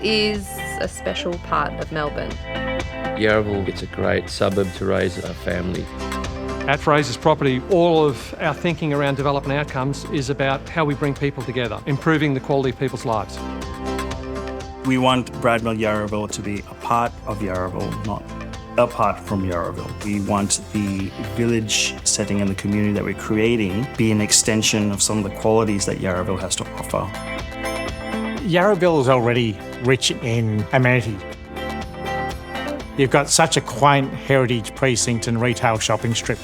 is a special part of Melbourne. Yarraville, it's a great suburb to raise a family. At Frasers Property, all of our thinking around development outcomes is about how we bring people together, improving the quality of people's lives. We want Bradmill Yarraville to be a part of Yarraville, not apart from Yarraville. We want the village setting and the community that we're creating be an extension of some of the qualities that Yarraville has to offer. Yarraville is already rich in amenity. You've got such a quaint heritage precinct and retail shopping strip.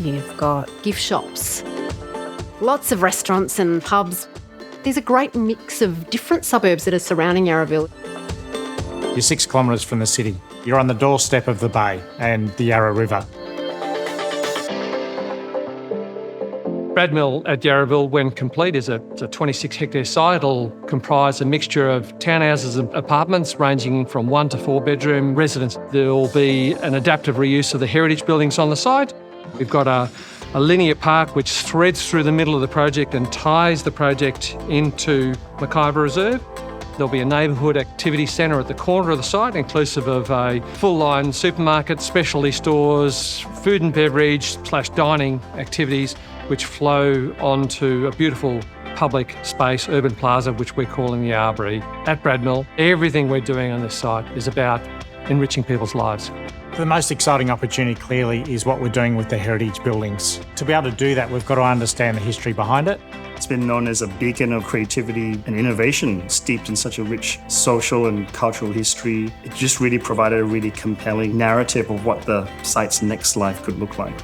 You've got gift shops, lots of restaurants and pubs. There's a great mix of different suburbs that are surrounding Yarraville. You're 6 kilometres from the city. You're on the doorstep of the bay and the Yarra River. Bradmill at Yarraville, when complete, is a 26-hectare site. It'll comprise a mixture of townhouses and apartments ranging from 1 to 4 bedroom residence. There will be an adaptive reuse of the heritage buildings on the site. We've got a linear park which threads through the middle of the project and ties the project into Mackay Reserve. There'll be a neighbourhood activity centre at the corner of the site, inclusive of a full-line supermarket, specialty stores, food and beverage / dining activities, which flow onto a beautiful public space, urban plaza, which we're calling the Arbory. At Bradmill, everything we're doing on this site is about enriching people's lives. The most exciting opportunity clearly is what we're doing with the heritage buildings. To be able to do that, we've got to understand the history behind it. It's been known as a beacon of creativity and innovation, steeped in such a rich social and cultural history. It just really provided a really compelling narrative of what the site's next life could look like.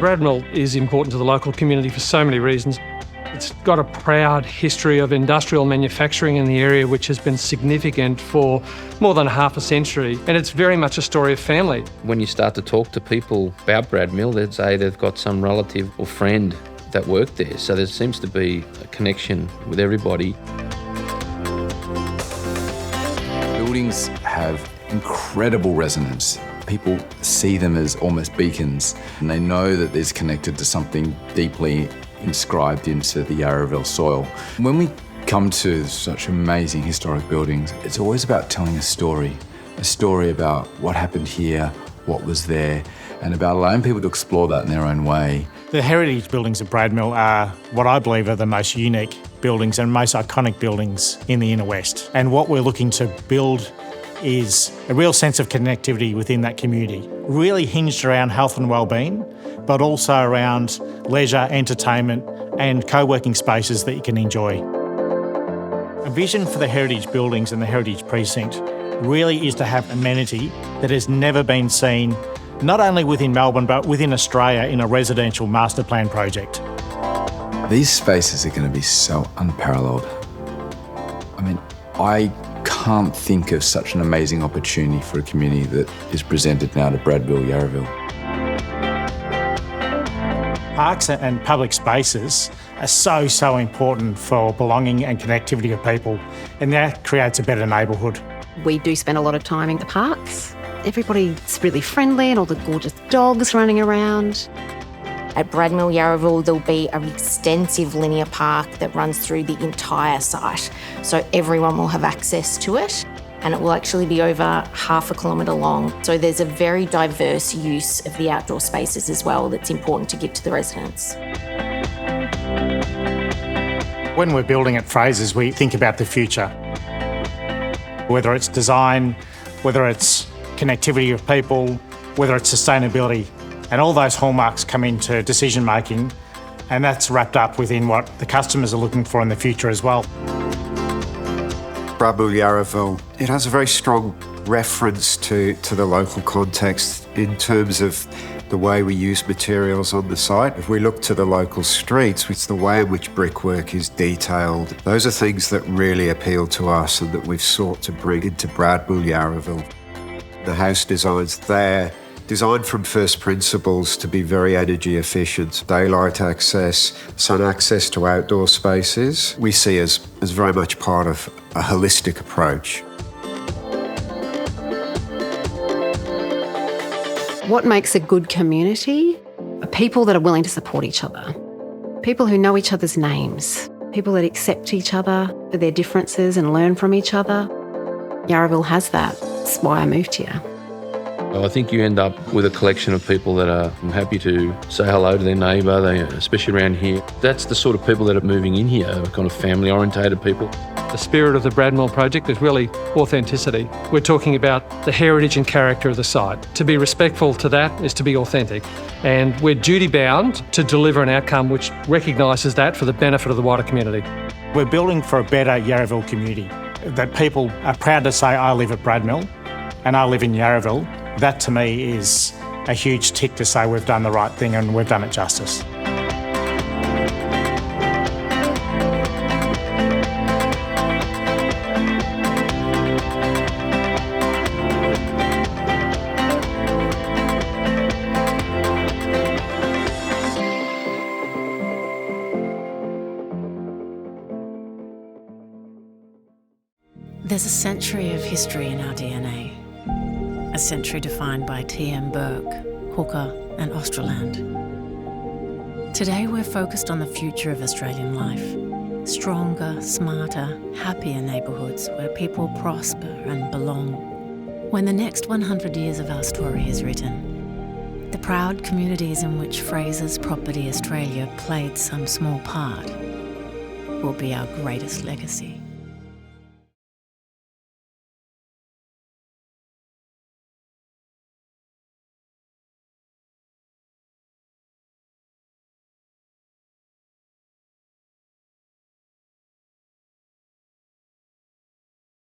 Bradmill is important to the local community for so many reasons. It's got a proud history of industrial manufacturing in the area, which has been significant for more than half a century, and it's very much a story of family. When you start to talk to people about Bradmill, they'd say they've got some relative or friend that worked there, so there seems to be a connection with everybody. Buildings have incredible resonance. People see them as almost beacons, and they know that there's connected to something deeply inscribed into the Yarraville soil. When we come to such amazing historic buildings, it's always about telling a story about what happened here, what was there, and about allowing people to explore that in their own way. The heritage buildings of Bradmill are what I believe are the most unique buildings and most iconic buildings in the inner west. And what we're looking to build is a real sense of connectivity within that community, really hinged around health and wellbeing, but also around leisure, entertainment and co-working spaces that you can enjoy. A vision for the heritage buildings and the heritage precinct really is to have amenity that has never been seen, not only within Melbourne, but within Australia in a residential master plan project. These spaces are going to be so unparalleled. I mean, I can't think of such an amazing opportunity for a community that is presented now to Bradmill Yarraville. Parks and public spaces are so important for belonging and connectivity of people, and that creates a better neighbourhood. We do spend a lot of time in the parks. Everybody's really friendly and all the gorgeous dogs running around. At Bradmill Yarraville, there'll be an extensive linear park that runs through the entire site, so everyone will have access to it, and it will actually be over half a kilometre long. So there's a very diverse use of the outdoor spaces as well that's important to give to the residents. When we're building at Frasers, we think about the future. Whether it's design, whether it's connectivity of people, whether it's sustainability. And all those hallmarks come into decision making, and that's wrapped up within what the customers are looking for in the future as well. Bradmill Yarraville, it has a very strong reference to the local context in terms of the way we use materials on the site. If we look to the local streets, it's the way in which brickwork is detailed. Those are things that really appeal to us and that we've sought to bring into Bradmill Yarraville. The house designs there, designed from first principles to be very energy efficient. Daylight access, sun access to outdoor spaces, we see as very much part of a holistic approach. What makes a good community are people that are willing to support each other, people who know each other's names, people that accept each other for their differences and learn from each other. Yarraville has that. That's why I moved here. I think you end up with a collection of people that are happy to say hello to their neighbour, especially around here. That's the sort of people that are moving in here, kind of family-orientated people. The spirit of the Bradmill project is really authenticity. We're talking about the heritage and character of the site. To be respectful to that is to be authentic. And we're duty-bound to deliver an outcome which recognises that for the benefit of the wider community. We're building for a better Yarraville community, that people are proud to say, I live at Bradmill and I live in Yarraville. That to me is a huge tick to say we've done the right thing and we've done it justice. There's a century of history in our DNA. A century defined by T.M. Burke, Hooker and Australand. Today we're focused on the future of Australian life. Stronger, smarter, happier neighbourhoods where people prosper and belong. When the next 100 years of our story is written, the proud communities in which Frasers Property Australia played some small part will be our greatest legacy.